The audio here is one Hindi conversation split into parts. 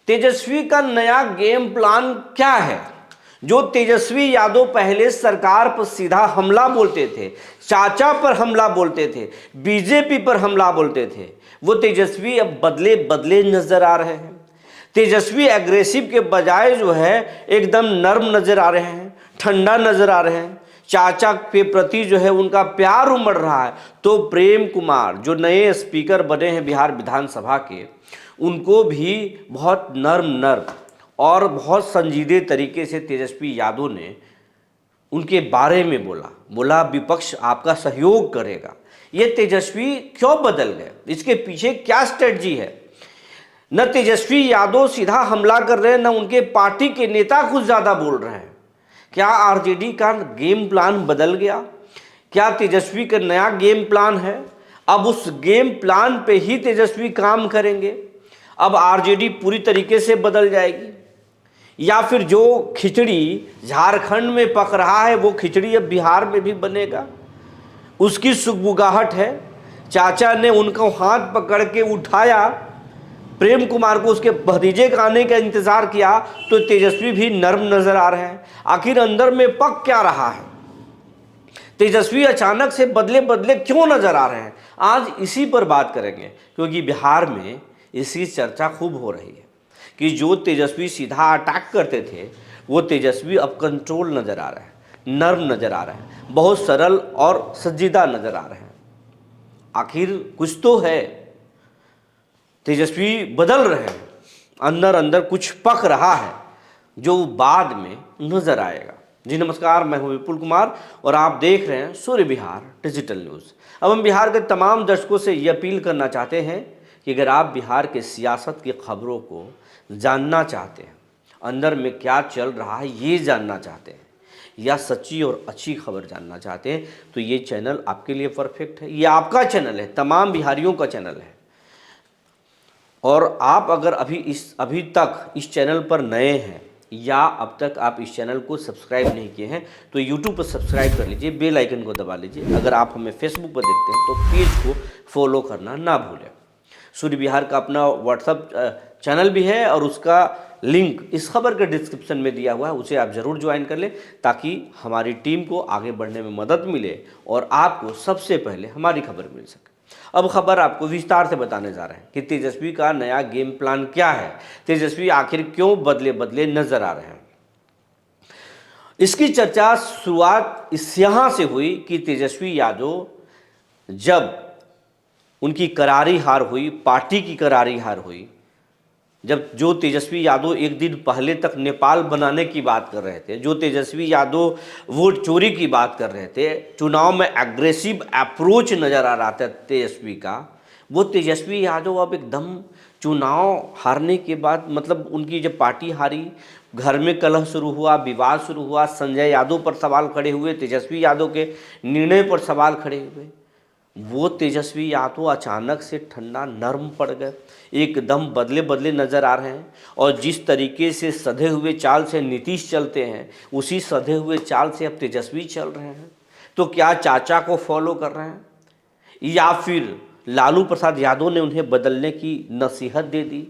तेजस्वी का नया गेम प्लान क्या है? जो तेजस्वी यादव पहले सरकार पर सीधा हमला बोलते थे, चाचा पर हमला बोलते थे, बीजेपी पर हमला बोलते थे, वो तेजस्वी अब बदले बदले नजर आ रहे हैं। तेजस्वी एग्रेसिव के बजाय जो है एकदम नर्म नजर आ रहे हैं, ठंडा नजर आ रहे हैं। चाचा के प्रति जो है उनका प्यार उमड़ रहा है। तो प्रेम कुमार जो नए स्पीकर बने हैं बिहार विधानसभा के, उनको भी बहुत नर्म और बहुत संजीदे तरीके से तेजस्वी यादव ने उनके बारे में बोला विपक्ष आपका सहयोग करेगा। ये तेजस्वी क्यों बदल गए? इसके पीछे क्या स्ट्रेटजी है? न तेजस्वी यादव सीधा हमला कर रहे हैं, न उनके पार्टी के नेता कुछ ज़्यादा बोल रहे हैं। क्या आरजेडी का गेम प्लान बदल गया? क्या तेजस्वी का नया गेम प्लान है? अब उस गेम प्लान पे ही तेजस्वी काम करेंगे? अब आरजेडी पूरी तरीके से बदल जाएगी? या फिर जो खिचड़ी झारखंड में पक रहा है वो खिचड़ी अब बिहार में भी बनेगा? उसकी सुगबुगाहट है। चाचा ने उनको हाथ पकड़ के उठाया, प्रेम कुमार को उसके भतीजे का आने का इंतजार किया, तो तेजस्वी भी नर्म नजर आ रहे हैं। आखिर अंदर में पक क्या रहा है? तेजस्वी अचानक से बदले बदले क्यों नजर आ रहे हैं? आज इसी पर बात करेंगे, क्योंकि बिहार में इसकी चर्चा खूब हो रही है कि जो तेजस्वी सीधा अटैक करते थे वो तेजस्वी अब कंट्रोल नजर आ रहे हैं, नर्म नजर आ रहे हैं, बहुत सरल और संजीदा नजर आ रहे हैं। आखिर कुछ तो है, तेजस्वी बदल रहे हैं, अंदर अंदर कुछ पक रहा है जो बाद में नजर आएगा। जी नमस्कार, मैं हूं विपुल कुमार और आप देख रहे हैं सूर्य बिहार डिजिटल न्यूज़। अब हम बिहार के तमाम दर्शकों से ये अपील करना चाहते हैं कि अगर आप बिहार के सियासत की खबरों को जानना चाहते हैं, अंदर में क्या चल रहा है ये जानना चाहते हैं, या सच्ची और अच्छी खबर जानना चाहते हैं, तो ये चैनल आपके लिए परफेक्ट है। ये आपका चैनल है, तमाम बिहारियों का चैनल है। और आप अगर अभी तक इस चैनल पर नए हैं या अब तक आप इस चैनल को सब्सक्राइब नहीं किए हैं, तो यूट्यूब पर सब्सक्राइब कर लीजिए, बेल आइकन को दबा लीजिए। अगर आप हमें फेसबुक पर देखते हैं तो पेज को फॉलो करना ना भूलें। सूर्य बिहार का अपना व्हाट्सअप चैनल भी है और उसका लिंक इस खबर के डिस्क्रिप्शन में दिया हुआ है, उसे आप ज़रूर ज्वाइन कर लें ताकि हमारी टीम को आगे बढ़ने में मदद मिले और आपको सबसे पहले हमारी खबर मिल सके। अब खबर आपको विस्तार से बताने जा रहे हैं कि तेजस्वी का नया गेम प्लान क्या है, तेजस्वी आखिर क्यों बदले बदले नजर आ रहे हैं। इसकी चर्चा शुरुआत यहाँ से हुई कि तेजस्वी यादव जब उनकी करारी हार हुई, पार्टी की करारी हार हुई, जब जो तेजस्वी यादव एक दिन पहले तक नेपाल बनाने की बात कर रहे थे, जो तेजस्वी यादव वोट चोरी की बात कर रहे थे, चुनाव में एग्रेसिव अप्रोच नज़र आ रहा था तेजस्वी का, वो तेजस्वी यादव अब एकदम चुनाव हारने के बाद, मतलब उनकी जब पार्टी हारी, घर में कलह शुरू हुआ, विवाद शुरू हुआ, संजय यादव पर सवाल खड़े हुए, तेजस्वी यादव के निर्णय पर सवाल खड़े हुए, वो तेजस्वी यादव अचानक से ठंडा नर्म पड़ गए, एकदम बदले बदले नज़र आ रहे हैं। और जिस तरीके से सधे हुए चाल से नीतीश चलते हैं, उसी सधे हुए चाल से अब तेजस्वी चल रहे हैं। तो क्या चाचा को फॉलो कर रहे हैं या फिर लालू प्रसाद यादव ने उन्हें बदलने की नसीहत दे दी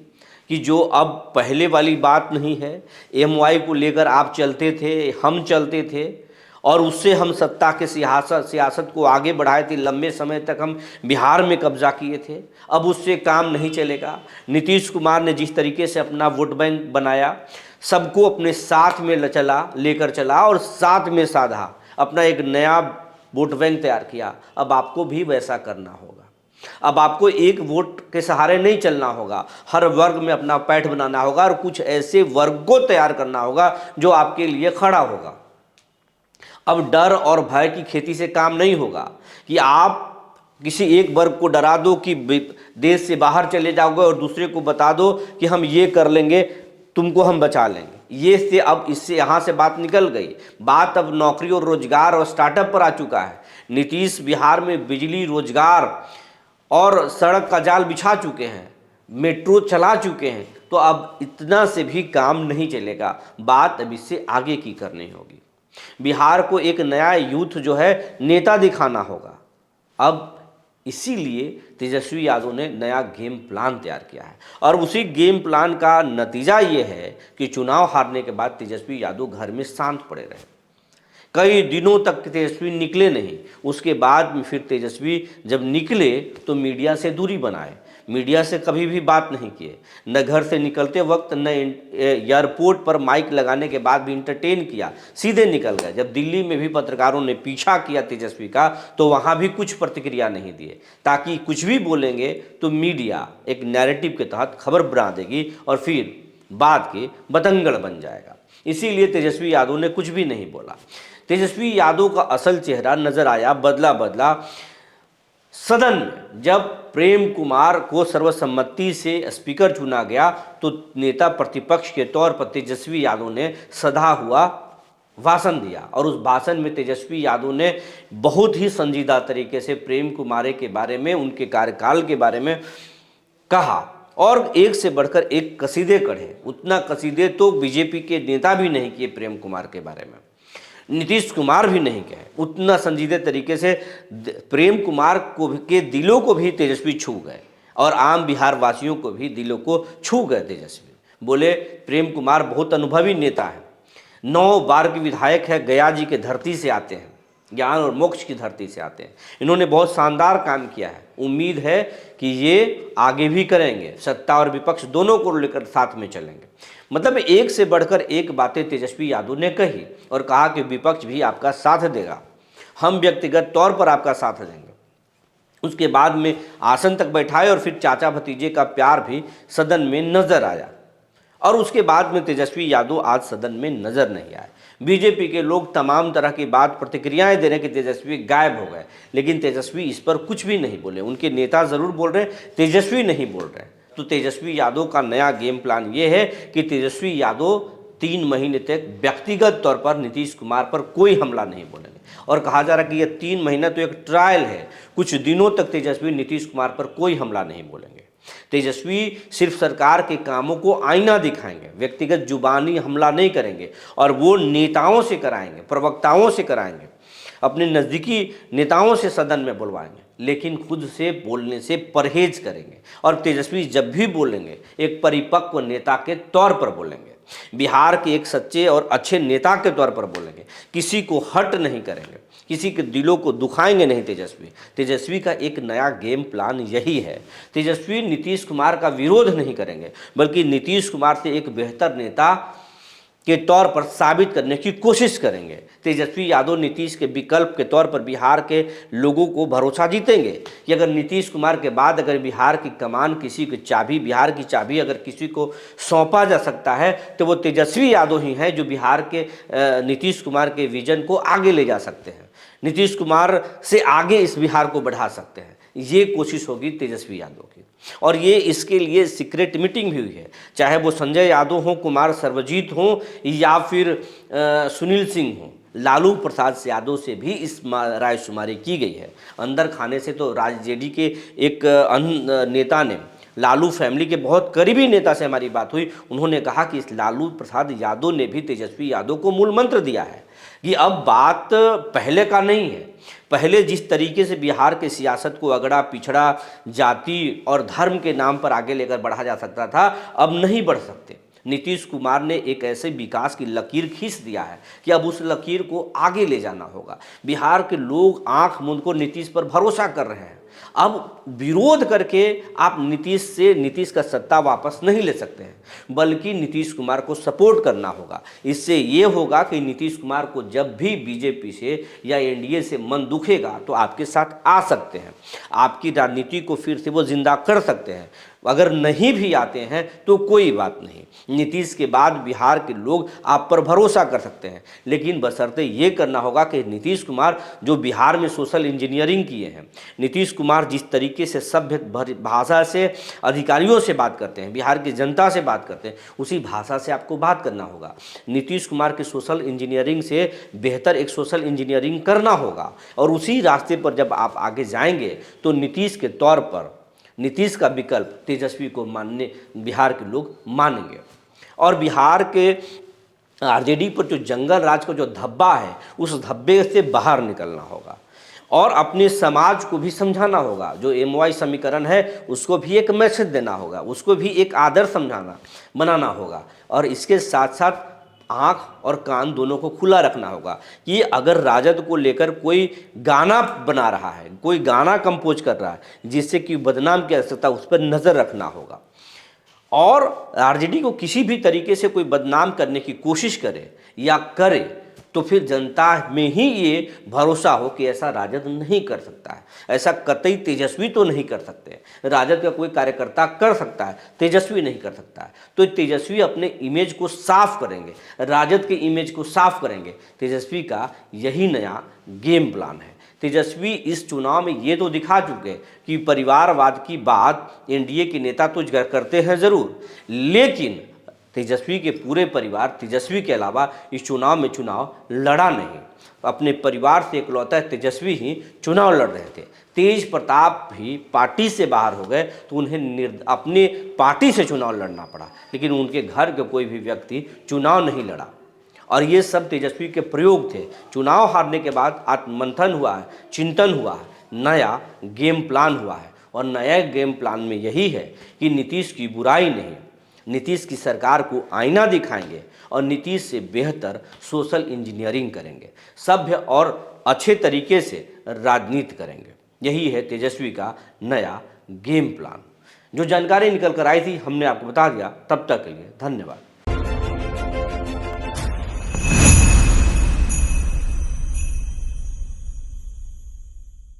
कि जो अब पहले वाली बात नहीं है, MY को लेकर आप चलते थे, हम चलते थे और उससे हम सत्ता के सियासत को आगे बढ़ाए थे, लंबे समय तक हम बिहार में कब्जा किए थे, अब उससे काम नहीं चलेगा। नीतीश कुमार ने जिस तरीके से अपना वोट बैंक बनाया, सबको अपने साथ में लेकर चला और साथ में साधा, अपना एक नया वोट बैंक तैयार किया, अब आपको भी वैसा करना होगा। अब आपको एक वोट के सहारे नहीं चलना होगा, हर वर्ग में अपना पैठ बनाना होगा और कुछ ऐसे वर्ग को तैयार करना होगा जो आपके लिए खड़ा होगा। अब डर और भय की खेती से काम नहीं होगा कि आप किसी एक वर्ग को डरा दो कि देश से बाहर चले जाओगे और दूसरे को बता दो कि हम ये कर लेंगे, तुमको हम बचा लेंगे। ये से अब इससे यहाँ से बात निकल गई, बात अब नौकरी और रोजगार और स्टार्टअप पर आ चुका है। नीतीश बिहार में बिजली, रोजगार और सड़क का जाल बिछा चुके हैं, मेट्रो चला चुके हैं, तो अब इतना से भी काम नहीं चलेगा, बात अब इससे आगे की करनी होगी। बिहार को एक नया यूथ जो है नेता दिखाना होगा। अब इसीलिए तेजस्वी यादव ने नया गेम प्लान तैयार किया है और उसी गेम प्लान का नतीजा ये है कि चुनाव हारने के बाद तेजस्वी यादव घर में शांत पड़े रहे। कई दिनों तक तेजस्वी निकले नहीं। उसके बाद में फिर तेजस्वी जब निकले तो मीडिया से दूरी बनाए, मीडिया से कभी भी बात नहीं किए, न घर से निकलते वक्त न एयरपोर्ट पर माइक लगाने के बाद भी इंटरटेन किया, सीधे निकल गए। जब दिल्ली में भी पत्रकारों ने पीछा किया तेजस्वी का तो वहाँ भी कुछ प्रतिक्रिया नहीं दिए, ताकि कुछ भी बोलेंगे तो मीडिया एक नैरेटिव के तहत खबर बना देगी और फिर बात के बतंगड़ बन जाएगा। इसीलिए तेजस्वी यादव ने कुछ भी नहीं बोला। तेजस्वी यादव का असल चेहरा नजर आया बदला बदला सदन में। जब प्रेम कुमार को सर्वसम्मति से स्पीकर चुना गया तो नेता प्रतिपक्ष के तौर पर तेजस्वी यादव ने सधा हुआ भाषण दिया और उस भाषण में तेजस्वी यादव ने बहुत ही संजीदा तरीके से प्रेम कुमार के बारे में, उनके कार्यकाल के बारे में कहा और एक से बढ़कर एक कसीदे कढ़े। उतना कसीदे तो बीजेपी के नेता भी नहीं किए प्रेम कुमार के बारे में, नीतीश कुमार भी नहीं कहे। उतना संजीदे तरीके से प्रेम कुमार को के दिलों को भी तेजस्वी छू गए और आम बिहार वासियों को भी दिलों को छू गए तेजस्वी। बोले प्रेम कुमार बहुत अनुभवी नेता है, 9 बार के विधायक है, गया जी के धरती से आते हैं, ज्ञान और मोक्ष की धरती से आते हैं। इन्होंने बहुत शानदार काम किया है, उम्मीद है कि ये आगे भी करेंगे, सत्ता और विपक्ष दोनों को लेकर साथ में चलेंगे। मतलब एक से बढ़कर एक बातें तेजस्वी यादव ने कही और कहा कि विपक्ष भी आपका साथ देगा, हम व्यक्तिगत तौर पर आपका साथ देंगे। उसके बाद में आसन तक बैठाए और फिर चाचा भतीजे का प्यार भी सदन में नजर आया और उसके बाद में तेजस्वी यादव आज सदन में नजर नहीं आए। बीजेपी के लोग तमाम तरह की बात प्रतिक्रियाएं दे रहे कि तेजस्वी गायब हो गए, लेकिन तेजस्वी इस पर कुछ भी नहीं बोले। उनके नेता जरूर बोल रहे हैं, तेजस्वी नहीं बोल रहे। तो तेजस्वी यादव का नया गेम प्लान ये है कि तेजस्वी यादव 3 महीने तक व्यक्तिगत तौर पर नीतीश कुमार पर कोई हमला नहीं बोलेंगे और कहा जा रहा है कि यह 3 महीना तो एक ट्रायल है, कुछ दिनों तक तेजस्वी नीतीश कुमार पर कोई हमला नहीं बोलेंगे। तेजस्वी सिर्फ सरकार के कामों को आईना दिखाएंगे, व्यक्तिगत जुबानी हमला नहीं करेंगे और वो नेताओं से कराएंगे, प्रवक्ताओं से कराएंगे, अपने नज़दीकी नेताओं से सदन में बुलवाएंगे, लेकिन खुद से बोलने से परहेज करेंगे। और तेजस्वी जब भी बोलेंगे एक परिपक्व नेता के तौर पर बोलेंगे, बिहार के एक सच्चे और अच्छे नेता के तौर पर बोलेंगे, किसी को हर्ट नहीं करेंगे, किसी के दिलों को दुखाएंगे नहीं। तेजस्वी का एक नया गेम प्लान यही है। तेजस्वी नीतीश कुमार का विरोध नहीं करेंगे, बल्कि नीतीश कुमार से एक बेहतर नेता के तौर पर साबित करने की कोशिश करेंगे। तेजस्वी यादव नीतीश के विकल्प के तौर पर बिहार के लोगों को भरोसा जीतेंगे कि अगर नीतीश कुमार के बाद अगर बिहार की कमान किसी की चाबी, बिहार की चाबी अगर किसी को सौंपा जा सकता है तो वो तेजस्वी यादव ही हैं जो बिहार के नीतीश कुमार के विजन को आगे ले जा सकते हैं, नीतीश कुमार से आगे इस बिहार को बढ़ा सकते हैं। ये कोशिश होगी तेजस्वी यादव की और ये इसके लिए सीक्रेट मीटिंग भी हुई है, चाहे वो संजय यादव हों, कुमार सर्वजीत हों या फिर सुनील सिंह हों। लालू प्रसाद यादव से भी इस रायशुमारी की गई है। अंदर खाने से तो जेडी के एक नेता ने, लालू फैमिली के बहुत करीबी नेता से हमारी बात हुई, उन्होंने कहा कि इस लालू प्रसाद यादव ने भी तेजस्वी यादव को मूल मंत्र दिया है कि अब बात पहले का नहीं है। पहले जिस तरीके से बिहार के सियासत को अगड़ा पिछड़ा, जाति और धर्म के नाम पर आगे लेकर बढ़ा जा सकता था, अब नहीं बढ़ सकते। नीतीश कुमार ने एक ऐसे विकास की लकीर खींच दिया है कि अब उस लकीर को आगे ले जाना होगा। बिहार के लोग आंख मूंद को नीतीश पर भरोसा कर रहे हैं। अब विरोध करके आप नीतीश का सत्ता वापस नहीं ले सकते हैं, बल्कि नीतीश कुमार को सपोर्ट करना होगा। इससे ये होगा कि नीतीश कुमार को जब भी बीजेपी से या एनडीए से मन दुखेगा तो आपके साथ आ सकते हैं, आपकी राजनीति को फिर से वो जिंदा कर सकते हैं। अगर नहीं भी आते हैं तो कोई बात नहीं, नीतीश के बाद बिहार के लोग आप पर भरोसा कर सकते हैं, लेकिन बशर्ते ये करना होगा कि नीतीश कुमार जो बिहार में सोशल इंजीनियरिंग किए हैं, नीतीश कुमार जिस तरीके से सभ्य भाषा से अधिकारियों से बात करते हैं, बिहार की जनता से बात करते हैं, उसी भाषा से आपको बात करना होगा। नीतीश कुमार के सोशल इंजीनियरिंग से बेहतर एक सोशल इंजीनियरिंग करना होगा और उसी रास्ते पर जब आप आगे जाएंगे तो नीतीश के तौर पर नीतीश का विकल्प तेजस्वी को मानने बिहार के लोग मानेंगे। और बिहार के आरजेडी पर जो जंगल राज का जो धब्बा है, उस धब्बे से बाहर निकलना होगा। और अपने समाज को भी समझाना होगा। जो MOI समीकरण है उसको भी एक मैसेज देना होगा, उसको भी एक आदर्श बनाना होगा। और इसके साथ साथ आँख और कान दोनों को खुला रखना होगा कि अगर राजद को लेकर कोई गाना बना रहा है, कोई गाना कंपोज कर रहा है जिससे कि बदनाम किया जा सकता है, उस पर नज़र रखना होगा। और आरजेडी को किसी भी तरीके से कोई बदनाम करने की कोशिश करे या करे तो फिर जनता में ही ये भरोसा हो कि ऐसा राजद नहीं कर सकता है, ऐसा कतई तेजस्वी तो नहीं कर सकते। राजद का कोई कार्यकर्ता कर सकता है, तेजस्वी नहीं कर सकता है। तो तेजस्वी अपने इमेज को साफ करेंगे, राजद के इमेज को साफ करेंगे। तेजस्वी का यही नया गेम प्लान है। तेजस्वी इस चुनाव में ये तो दिखा चुके कि परिवारवाद की बात एनडीए के नेता तो करते हैं ज़रूर, लेकिन तेजस्वी के पूरे परिवार तेजस्वी के अलावा इस चुनाव में चुनाव लड़ा नहीं। अपने परिवार से इकलौता तेजस्वी ही चुनाव लड़ रहे थे। तेज प्रताप भी पार्टी से बाहर हो गए तो उन्हें अपने पार्टी से चुनाव लड़ना पड़ा, लेकिन उनके घर के कोई भी व्यक्ति चुनाव नहीं लड़ा। और ये सब तेजस्वी के प्रयोग थे। चुनाव हारने के बाद आत्ममंथन हुआ है, चिंतन हुआ है, नया गेम प्लान हुआ है। और नया गेम प्लान में यही है कि नीतीश की बुराई नहीं, नीतीश की सरकार को आईना दिखाएंगे और नीतीश से बेहतर सोशल इंजीनियरिंग करेंगे, सभ्य और अच्छे तरीके से राजनीति करेंगे। यही है तेजस्वी का नया गेम प्लान। जो जानकारी निकल कर आई थी हमने आपको बता दिया। तब तक के लिए धन्यवाद।